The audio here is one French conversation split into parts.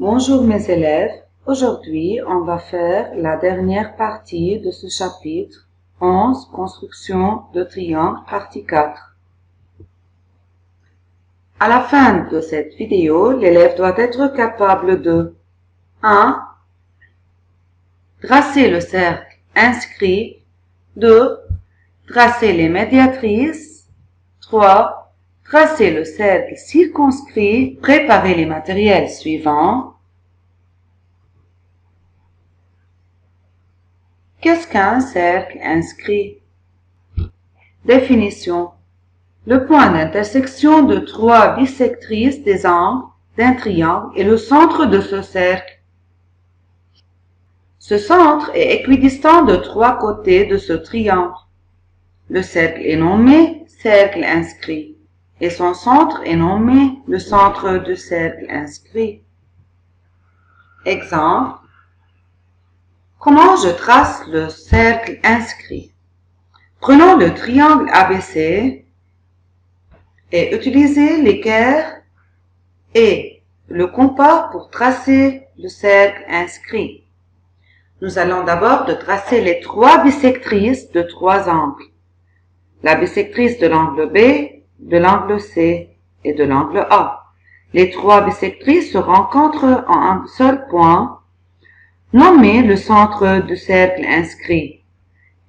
Bonjour mes élèves, aujourd'hui on va faire la dernière partie de ce chapitre 11, construction de triangle, partie 4. À la fin de cette vidéo, l'élève doit être capable de 1. Tracer le cercle inscrit. 2. Tracer les médiatrices. 3. Tracer le cercle circonscrit. Préparer les matériels suivants. Qu'est-ce qu'un cercle inscrit? Définition. Le point d'intersection de trois bissectrices des angles d'un triangle est le centre de ce cercle. Ce centre est équidistant de trois côtés de ce triangle. Le cercle est nommé cercle inscrit et son centre est nommé le centre du cercle inscrit. Exemple. Comment je trace le cercle inscrit? Prenons le triangle ABC et utilisez l'équerre et le compas pour tracer le cercle inscrit. Nous allons d'abord tracer les trois bissectrices de trois angles. La bissectrice de l'angle B, de l'angle C et de l'angle A. Les trois bissectrices se rencontrent en un seul point, nommé le centre du cercle inscrit.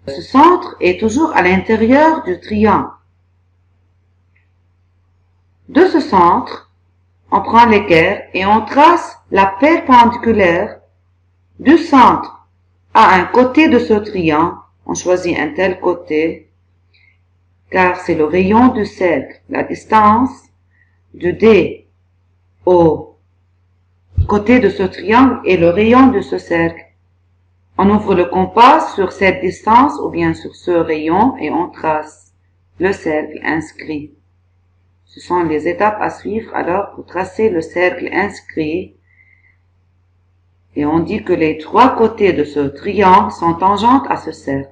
Ce centre est toujours à l'intérieur du triangle. De ce centre, on prend l'équerre et on trace la perpendiculaire du centre à un côté de ce triangle. On choisit un tel côté car c'est le rayon du cercle. La distance du D au côté de ce triangle est le rayon de ce cercle. On ouvre le compas sur cette distance ou bien sur ce rayon et on trace le cercle inscrit. Ce sont les étapes à suivre alors pour tracer le cercle inscrit. Et on dit que les trois côtés de ce triangle sont tangentes à ce cercle.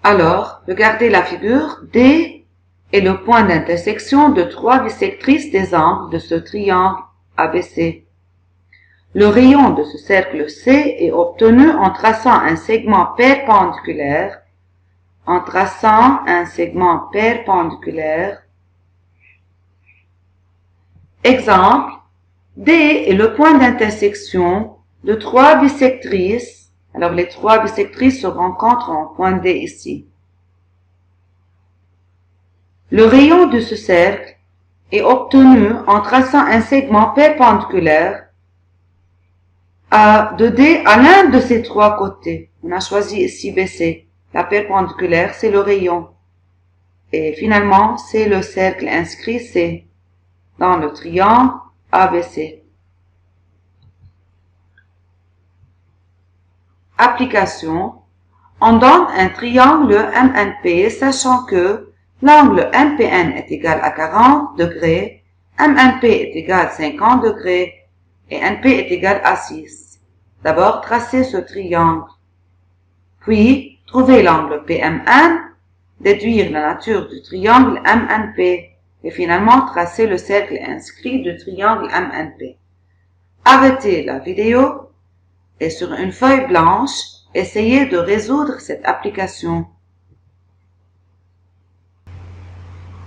Alors, regardez la figure. D est le point d'intersection de trois bissectrices des angles de ce triangle ABC. Le rayon de ce cercle C est obtenu en traçant un segment perpendiculaire. Exemple, D est le point d'intersection de trois bissectrices. Alors, les trois bissectrices se rencontrent en point D ici. Le rayon de ce cercle est obtenu en traçant un segment perpendiculaire de D à l'un de ces trois côtés. On a choisi ici BC. La perpendiculaire, c'est le rayon. Et finalement, c'est le cercle inscrit C dans le triangle ABC. Application. On donne un triangle MNP sachant que l'angle MPN est égal à 40 degrés, MNP est égal à 50 degrés et NP est égal à 6. D'abord, tracez ce triangle. Puis, trouvez l'angle PMN, déduire la nature du triangle MNP et finalement tracer le cercle inscrit du triangle MNP. Arrêtez la vidéo et sur une feuille blanche, essayez de résoudre cette application.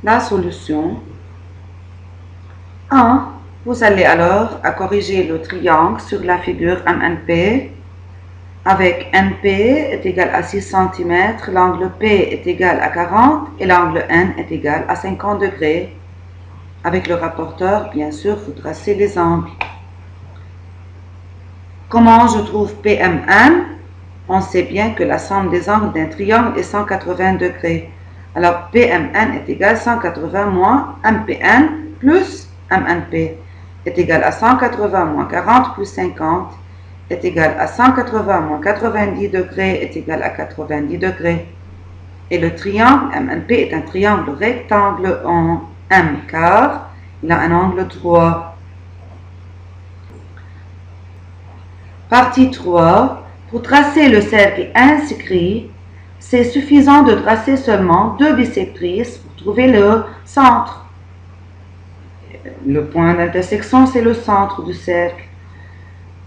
La solution. 1. Vous allez alors à corriger le triangle sur la figure MNP. Avec NP est égal à 6 cm, l'angle P est égal à 40 et l'angle N est égal à 50 degrés. Avec le rapporteur, bien sûr, vous tracez les angles. Comment je trouve PMN? On sait bien que la somme des angles d'un triangle est 180 degrés. Alors PMN est égal à 180 moins MPN plus MNP est égal à 180 moins 40 plus 50 est égal à 180 moins 90 degrés est égal à 90 degrés. Et le triangle MNP est un triangle rectangle en M car il a un angle droit. Partie 3. Pour tracer le cercle inscrit, c'est suffisant de tracer seulement deux bissectrices pour trouver le centre. le point d'intersection, c'est le centre du cercle.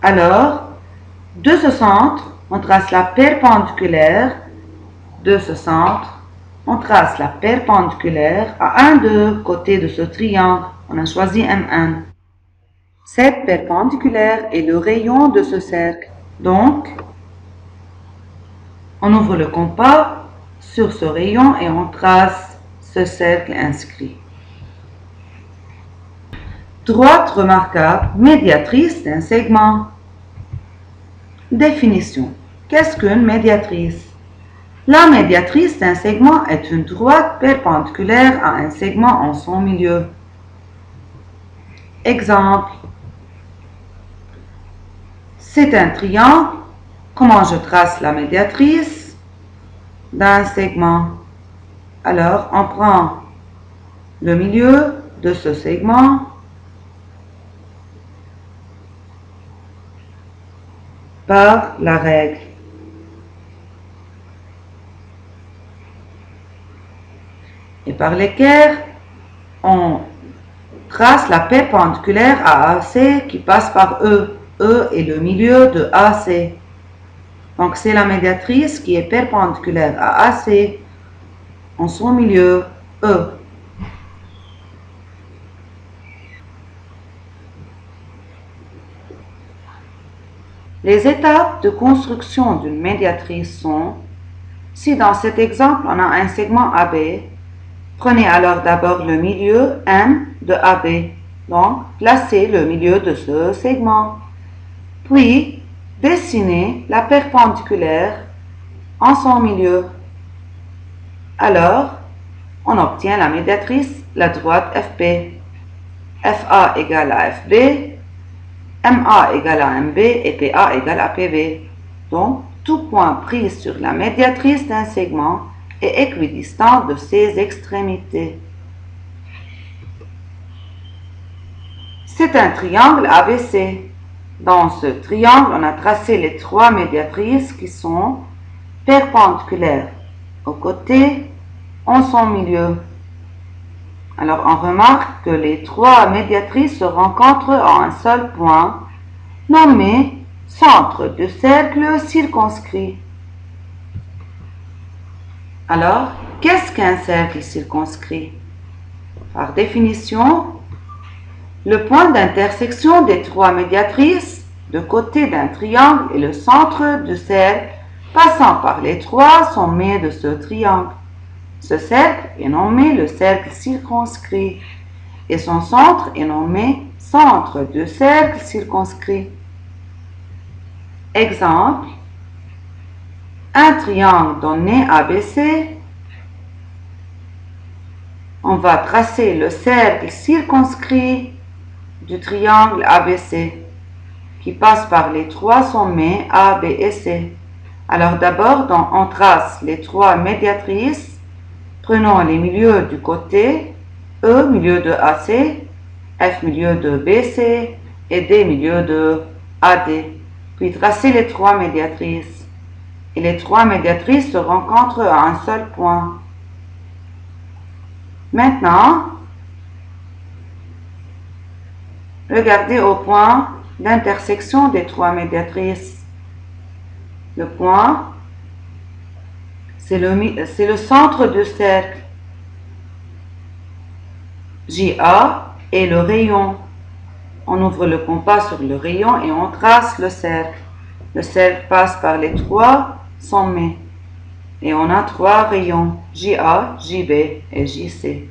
Alors, de ce centre, on trace la perpendiculaire. De ce centre, on trace la perpendiculaire à un des côtés de ce triangle. On a choisi M1. Cette perpendiculaire est le rayon de ce cercle. Donc, on ouvre le compas sur ce rayon et on trace ce cercle inscrit. Droite remarquable, médiatrice d'un segment. Définition. Qu'est-ce qu'une médiatrice? La médiatrice d'un segment est une droite perpendiculaire à un segment en son milieu. Exemple. C'est un triangle. Comment je trace la médiatrice d'un segment? Alors, on prend le milieu de ce segment par la règle. Et par l'équerre, on trace la perpendiculaire à AC qui passe par E. E est le milieu de AC. Donc c'est la médiatrice qui est perpendiculaire à AC en son milieu E. Les étapes de construction d'une médiatrice sont, si dans cet exemple on a un segment AB, prenez alors d'abord le milieu M de AB, donc placez le milieu de ce segment. Puis, dessinez la perpendiculaire en son milieu. Alors, on obtient la médiatrice, la droite FP. FA égale à FB, MA égale à MB et PA égale à PB. Donc, tout point pris sur la médiatrice d'un segment est équidistant de ses extrémités. C'est un triangle ABC. Dans ce triangle, on a tracé les trois médiatrices qui sont perpendiculaires aux côtés, en son milieu. Alors, on remarque que les trois médiatrices se rencontrent en un seul point, nommé centre de cercle circonscrit. Alors, qu'est-ce qu'un cercle circonscrit? Par définition, le point d'intersection des trois médiatrices de côté d'un triangle est le centre du cercle passant par les trois sommets de ce triangle. Ce cercle est nommé le cercle circonscrit et son centre est nommé centre du cercle circonscrit. Exemple, un triangle donné ABC, on va tracer le cercle circonscrit du triangle ABC qui passe par les trois sommets A, B et C. Alors d'abord, on trace les trois médiatrices. Prenons les milieux du côté, E milieu de AC, F milieu de BC et D milieu de AD. Puis tracez les trois médiatrices. Et les trois médiatrices se rencontrent à un seul point. Maintenant, regardez au point d'intersection des trois médiatrices. Le point, c'est le centre du cercle. JA est le rayon. On ouvre le compas sur le rayon et on trace le cercle. Le cercle passe par les trois sommets. Et on a trois rayons, JA, JB et JC.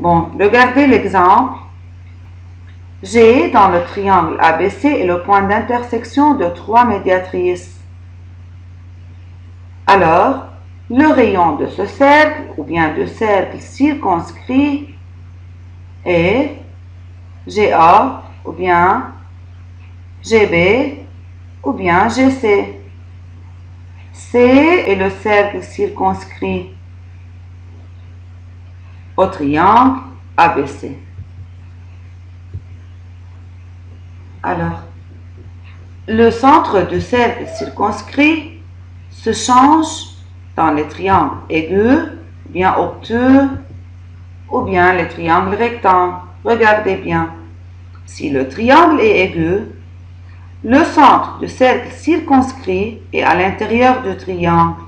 Bon, regardez l'exemple. G dans le triangle ABC est le point d'intersection de trois médiatrices. Alors, le rayon de ce cercle, ou bien de cercle circonscrit, est GA, ou bien GB, ou bien GC. C est le cercle circonscrit au triangle ABC. Alors, le centre du cercle circonscrit se change dans les triangles aigus, bien obtus ou bien les triangles rectangles. Regardez bien. Si le triangle est aigu, le centre du cercle circonscrit est à l'intérieur du triangle.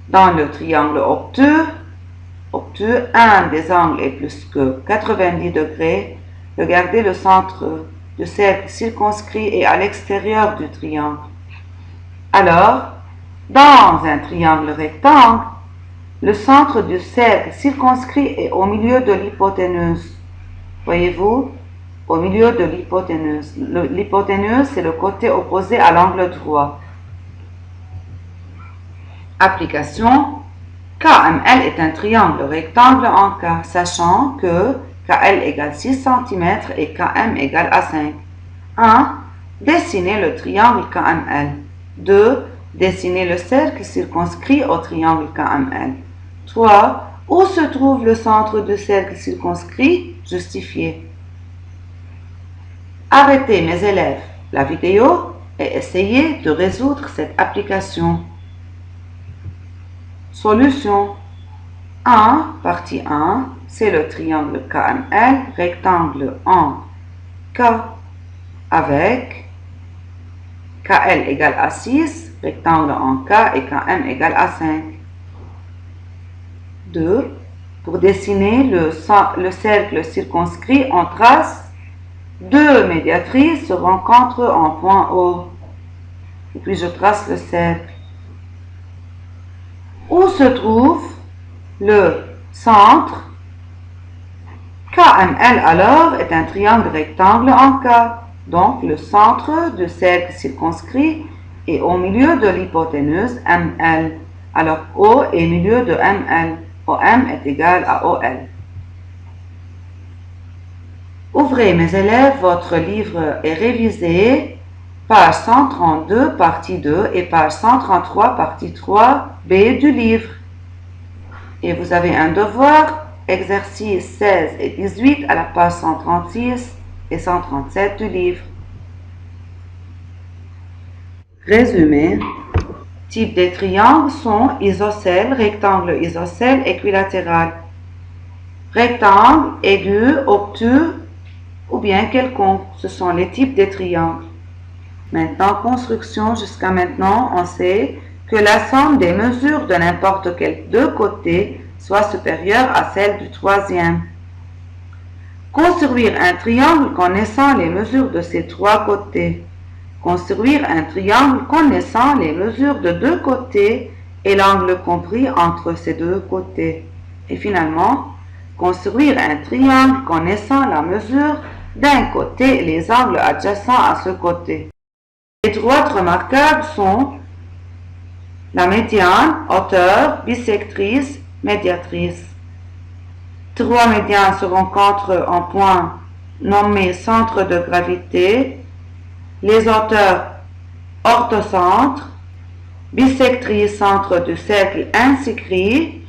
Dans le triangle obtus, un des angles est plus que 90 degrés. Regardez, le centre du cercle circonscrit est à l'extérieur du triangle. Alors, dans un triangle rectangle, le centre du cercle circonscrit est au milieu de l'hypoténuse. Voyez-vous? Au milieu de l'hypoténuse. L'hypoténuse, c'est le côté opposé à l'angle droit. Application. KML est un triangle rectangle en K, sachant que KL égale 6 cm et KM égale à 5. 1. Dessiner le triangle KML. 2. Dessiner le cercle circonscrit au triangle KML. 3. Où se trouve le centre du cercle circonscrit? Justifier. Arrêtez, mes élèves, la vidéo et essayez de résoudre cette application. Solution. 1, partie 1, c'est le triangle KML, rectangle en K, avec KL égale à 6, rectangle en K et KM égale à 5. 2. Pour dessiner le cercle circonscrit, on trace deux médiatrices se rencontrent en point O. Et puis je trace le cercle. Où se trouve le centre? KML alors est un triangle rectangle en K. Donc le centre du cercle circonscrit est au milieu de l'hypoténuse ML. Alors O est au milieu de ML. OM est égal à OL. Ouvrez, mes élèves, votre livre et révisez page 132, partie 2 et page 133, partie 3, B du livre. Et vous avez un devoir, exercice 16 et 18 à la page 136 et 137 du livre. Résumé. Types des triangles sont isocèle, rectangle isocèle, équilatéral. Rectangle, aigu, obtus ou bien quelconque. Ce sont les types des triangles. Maintenant, construction. Jusqu'à maintenant, on sait que la somme des mesures de n'importe quel deux côtés soit supérieure à celle du troisième. Construire un triangle connaissant les mesures de ces trois côtés. Construire un triangle connaissant les mesures de deux côtés et l'angle compris entre ces deux côtés. Et finalement, construire un triangle connaissant la mesure d'un côté et les angles adjacents à ce côté. Les droites remarquables sont la médiane, hauteur, bissectrice, médiatrice. Trois médianes se rencontrent en point nommé centre de gravité. Les hauteurs orthocentre, bissectrice centre du cercle inscrit.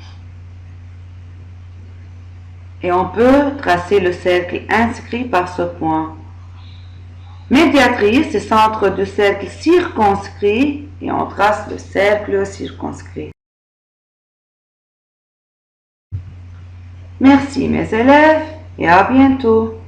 Et on peut tracer le cercle inscrit par ce point. Médiatrice, c'est centre du cercle circonscrit et on trace le cercle circonscrit. Merci mes élèves et à bientôt.